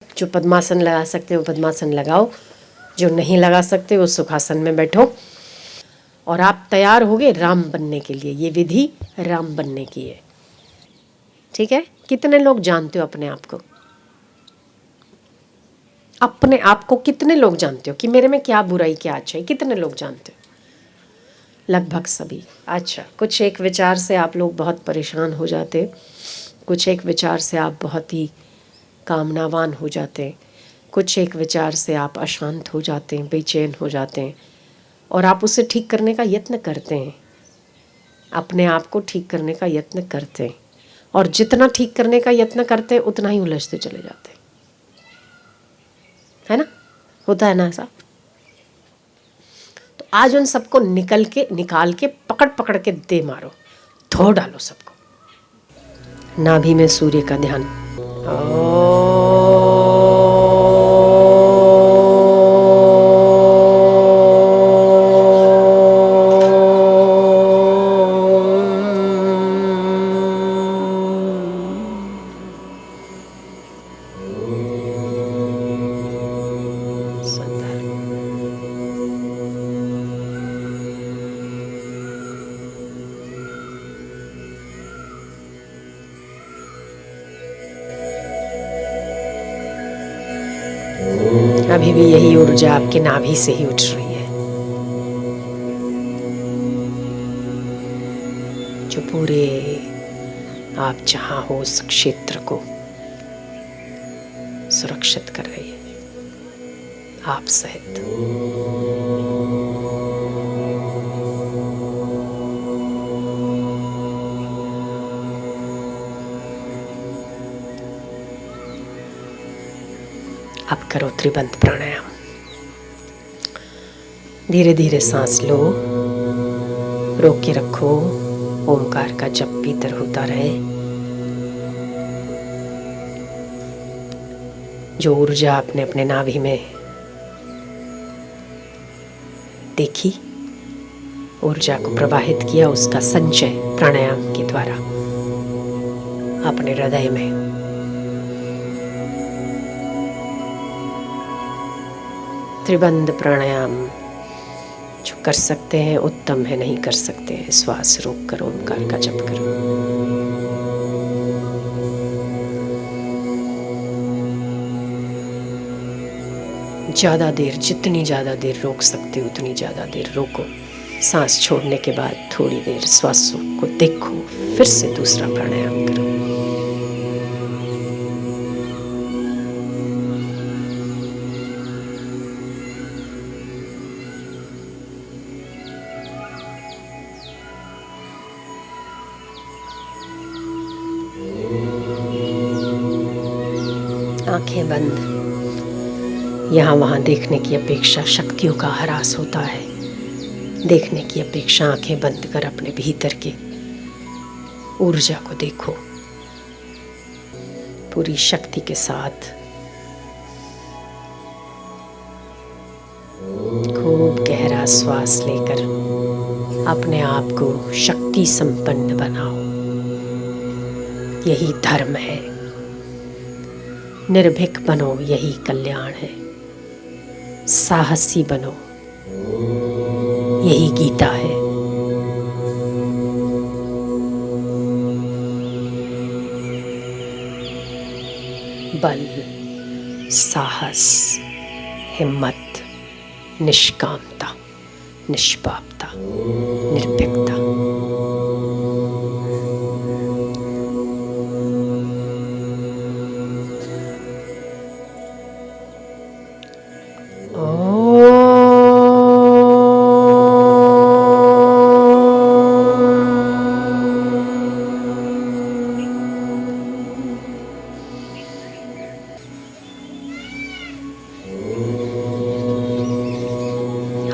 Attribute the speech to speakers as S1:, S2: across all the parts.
S1: जो पद्मासन लगा सकते हो पद्मासन लगाओ, जो नहीं लगा सकते वो सुखासन में बैठो। और आप तैयार हो गए राम बनने के लिए। ये विधि राम बनने की है, ठीक है। कितने लोग जानते हो अपने आप को? अपने आप को कितने लोग जानते हो कि मेरे में क्या बुराई क्या अच्छाई? कितने लोग जानते हो? लगभग सभी। अच्छा, कुछ एक विचार से आप लोग बहुत परेशान हो जाते, कुछ एक विचार से आप बहुत ही कामनावान हो जाते हैं, कुछ एक विचार से आप अशांत हो जाते हैं, बेचैन हो जाते हैं, और आप उसे ठीक करने का यत्न करते हैं, अपने आप को ठीक करने का यत्न करते हैं, और जितना ठीक करने का यत्न करते हैं उतना ही उलझते चले जाते हैं, है ना? होता है ना ऐसा? तो आज उन सबको निकाल के पकड़ पकड़ के दे मारो, धो डालो सबको। नाभि में सूर्य का ध्यान। अभी भी यही ऊर्जा आपके नाभि से ही उठ रही है, जो पूरे आप जहां हो उस क्षेत्र को सुरक्षित कर रही है, आप सहित। अब करो त्रिबंध प्राणायाम। धीरे धीरे सांस लो, रोक के रखो, ओमकार का जप भीतर होता रहे। जो ऊर्जा आपने अपने नाभि में देखी, ऊर्जा को प्रवाहित किया, उसका संचय प्राणायाम के द्वारा अपने हृदय में। त्रिबंध प्राणायाम जो कर सकते हैं उत्तम है, नहीं कर सकते हैं श्वास रोक कर ओमकार का जप करो। ज़्यादा देर, जितनी ज़्यादा देर रोक सकते हो उतनी ज़्यादा देर रोको। सांस छोड़ने के बाद थोड़ी देर श्वासों को देखो, फिर से दूसरा प्राणायाम करो। आंखें बंद। यहाँ वहाँ देखने की अपेक्षा शक्तियों का ह्रास होता है। देखने की अपेक्षा आंखें बंद कर अपने भीतर के ऊर्जा को देखो, पूरी शक्ति के साथ। खूब गहरा श्वास लेकर अपने आप को शक्ति संपन्न बनाओ। यही धर्म है। निर्भीक बनो, यही कल्याण है। साहसी बनो, यही गीता है। बल, साहस, हिम्मत, निष्कामता, निष्पापता, निर्भीकता।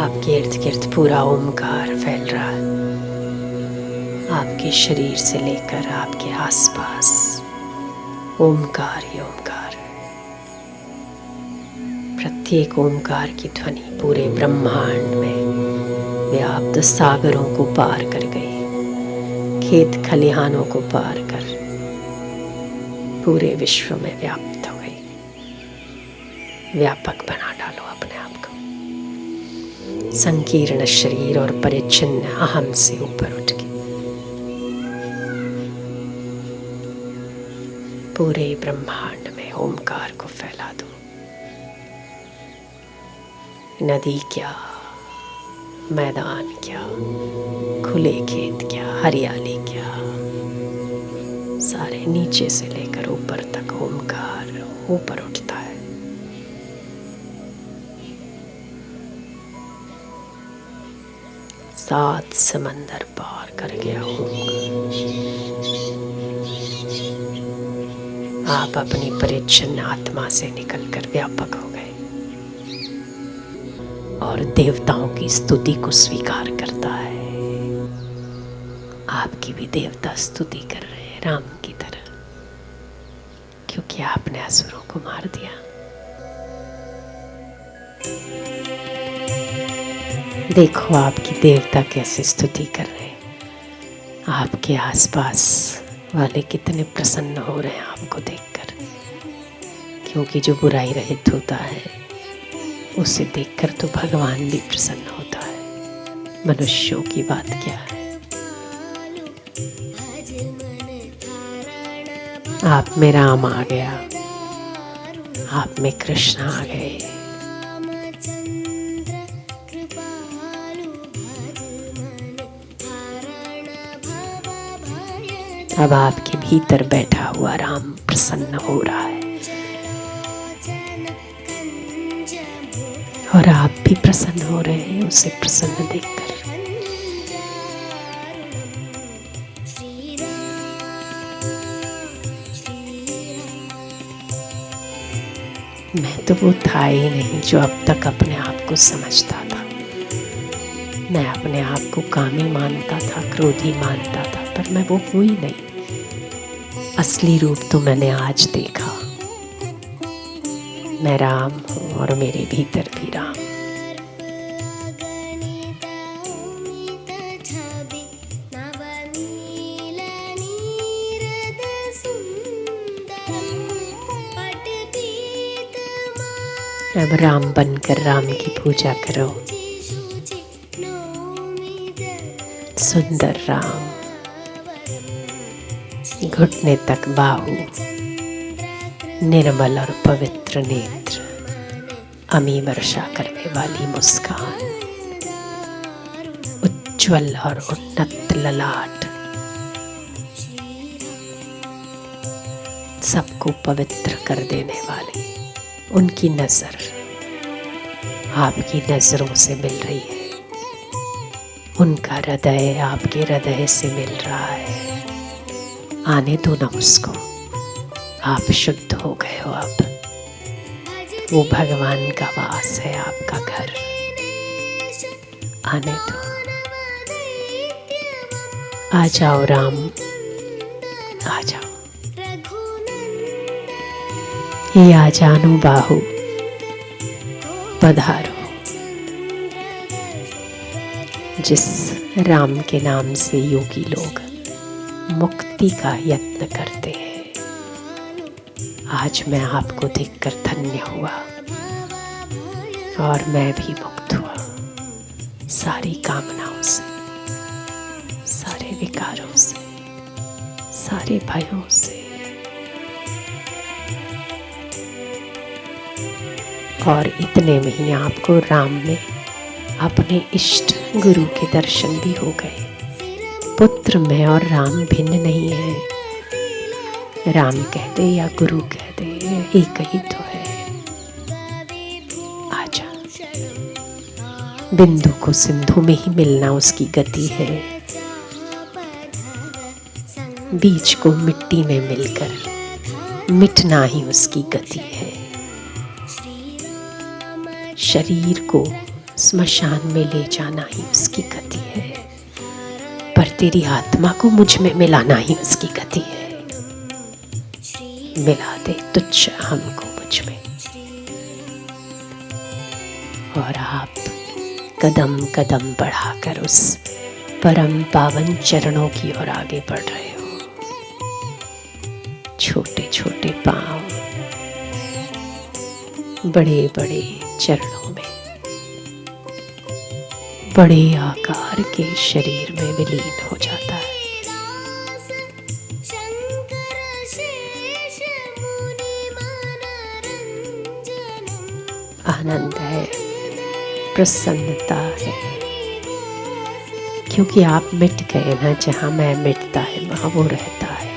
S1: आपके इर्द गिर्द पूरा ओमकार फैल रहा है, आपके शरीर से लेकर आपके आसपास ओमकार ही ओमकार। प्रत्येक ओमकार की ध्वनि पूरे ब्रह्मांड में व्याप्त सागरों को पार कर गई, खेत खलिहानों को पार कर पूरे विश्व में व्याप्त हो गई। व्यापक बना डालो अपने आप को। संकीर्ण शरीर और परिच्छिन्न अहम से ऊपर उठ के पूरे ब्रह्मांड में ओमकार को फैला दो। नदी क्या, मैदान क्या, खुले खेत क्या, हरियाली क्या, सारे नीचे से लेकर ऊपर तक ओमकार ऊपर उठता है। सात समंदर पार कर गया ओमकार। आप अपनी परिच्छिन्न आत्मा से निकलकर व्यापक हो गए और देवताओं की स्तुति को स्वीकार करता है। आपकी भी देवता स्तुति कर रहे हैं राम की तरह, क्योंकि आपने असुरों को मार दिया। देखो आपकी देवता कैसे स्तुति कर रहे हैं। आपके आसपास वाले कितने प्रसन्न हो रहे हैं आपको देखकर, क्योंकि जो बुराई रहित होता है उसे देखकर तो भगवान भी प्रसन्न होता है। मनुष्यों की बात क्या है। आप में राम आ गया, आप में कृष्ण आ गए। अब आपके भीतर बैठा हुआ राम प्रसन्न हो रहा है और आप भी प्रसन्न हो रहे हैं उसे प्रसन्न देखकर। मैं तो वो था ही नहीं जो अब तक अपने आप को समझता था। मैं अपने आप को कामी मानता था, क्रोधी मानता था, पर मैं वो हुई नहीं। असली रूप तो मैंने आज देखा। मैं राम हूँ और मेरे भीतर भी राम। अब राम बनकर राम की पूजा करो। सुंदर राम, घुटने तक बाहु, निर्मल और पवित्र नेत्र, अमी वर्षा करने वाली मुस्कान, उज्ज्वल और उन्नत ललाट, सबको पवित्र कर देने वाली उनकी नजर आपकी नजरों से मिल रही है। उनका हृदय आपके हृदय से मिल रहा है। आने दो ना उसको, आप शुद्ध हो गए हो। अब वो भगवान का वास है आपका घर। आने दो, आ जाओ राम, आ जाओ। ये आ जानू बाहु पधारो। जिस राम के नाम से योगी लोग मुक्ति का यत्न करते हैं, आज मैं आपको देखकर धन्य हुआ और मैं भी मुक्त हुआ सारी कामनाओं से, सारे विकारों से, सारे भयों से। और इतने में ही आपको राम में अपने इष्ट गुरु के दर्शन भी हो गए। पुत्र में और राम भिन्न नहीं है। राम कह दे या गुरु कह दे, एक ही तो है। आजा, बिंदु को सिंधु में ही मिलना उसकी गति है। बीज को मिट्टी में मिलकर मिटना ही उसकी गति है। शरीर को स्मशान में ले जाना ही उसकी गति है, पर तेरी आत्मा को मुझ में मिलाना ही उसकी गति है। मिला दे तुच्छ हमको मुझ में। और आप कदम कदम बढ़ाकर उस परम पावन चरणों की ओर आगे बढ़ रहे हो। छोटे छोटे पांव, बड़े बड़े चरणों में, बड़े आकार के शरीर में विलीन हो जाता है। आनंद है, प्रसन्नता है, क्योंकि आप मिट गए ना। जहाँ मैं मिटता है वहाँ वो रहता है।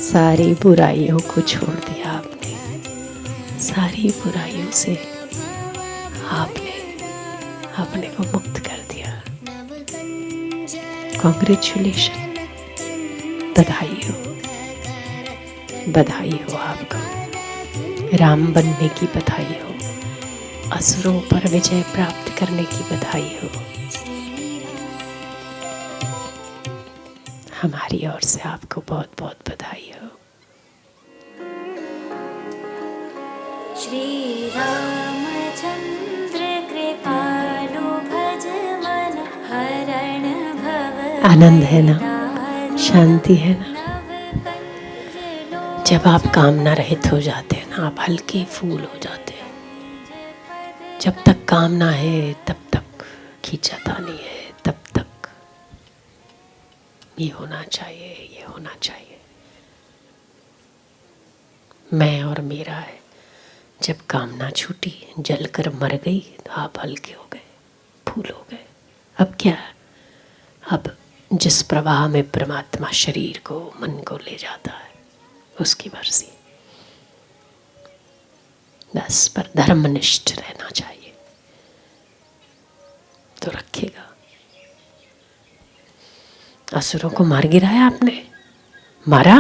S1: सारी बुराइयों को छोड़ दिया आपने, सारी बुराइयों से आपने अपने को मुक्त कर दिया। कॉन्ग्रेचुलेशन, बधाई हो, बधाई हो आपको। राम बनने की बधाई हो, असुरों पर विजय प्राप्त करने की बधाई हो। हमारी ओर से आपको बहुत बहुत बधाई हो।
S2: श्री रामचंद्र कृपालु भज मन हरण भव।
S1: आनंद है ना, शांति है ना। जब आप कामना रहित हो जाते हैं ना, आप हल्के फूल हो जाते हैं। जब तक कामना है तब तक खींचातानी है, तब तक ये होना चाहिए, ये होना चाहिए, मैं और मेरा है। जब कामना छूटी, जलकर मर गई, तो आप हल्के हो गए, फूल हो गए। अब क्या? अब जिस प्रवाह में परमात्मा शरीर को, मन को ले जाता है, उसकी मर्जी। बस पर धर्मनिष्ठ रहना चाहिए तो रखेगा। असुरों को मार गिराया आपने, मारा,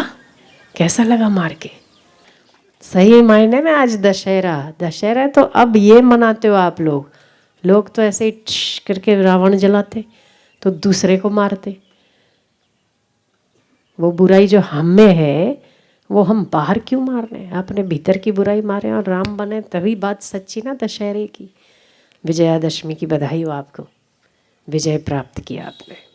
S1: कैसा लगा मार के? सही मायने में आज दशहरा, दशहरा तो अब ये मनाते हो आप लोग। लोग तो ऐसे ही करके रावण जलाते तो दूसरे को मारते। वो बुराई जो हम में है वो हम बाहर क्यों मार रहे हैं? अपने भीतर की बुराई मारें और राम बने, तभी बात सच्ची ना दशहरे की। विजयादशमी की बधाई हो आपको, विजय प्राप्त किया आपने।